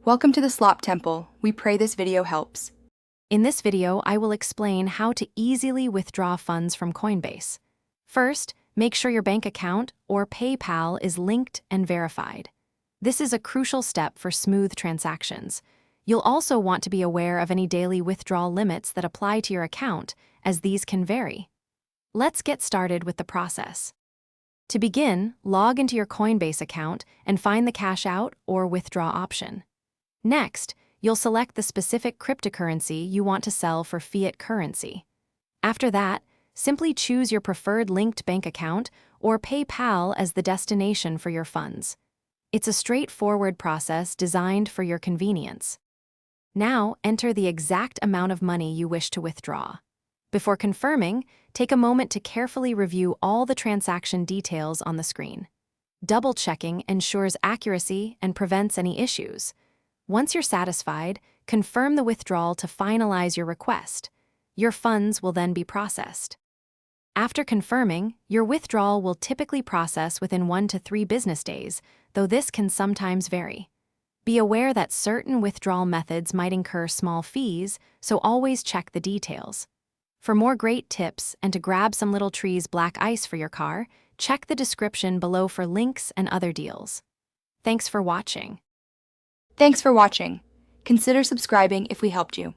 Welcome to the Slop Temple. We pray this video helps. In this video, I will explain how to easily withdraw funds from Coinbase. First, make sure your bank account or PayPal is linked and verified. This is a crucial step for smooth transactions. You'll also want to be aware of any daily withdrawal limits that apply to your account, as these can vary. Let's get started with the process. To begin, log into your Coinbase account and find the cash out or withdraw option. Next, you'll select the specific cryptocurrency you want to sell for fiat currency. After that, simply choose your preferred linked bank account or PayPal as the destination for your funds. It's a straightforward process designed for your convenience. Now, enter the exact amount of money you wish to withdraw. Before confirming, take a moment to carefully review all the transaction details on the screen. Double-checking ensures accuracy and prevents any issues. Once you're satisfied, confirm the withdrawal to finalize your request. Your funds will then be processed. After confirming, your withdrawal will typically process within 1 to 3 business days, though this can sometimes vary. Be aware that certain withdrawal methods might incur small fees, so always check the details. For more great tips and to grab some Little Tree's black ice for your car, check the description below for links and other deals. Thanks for watching. Thanks for watching. Consider subscribing if we helped you.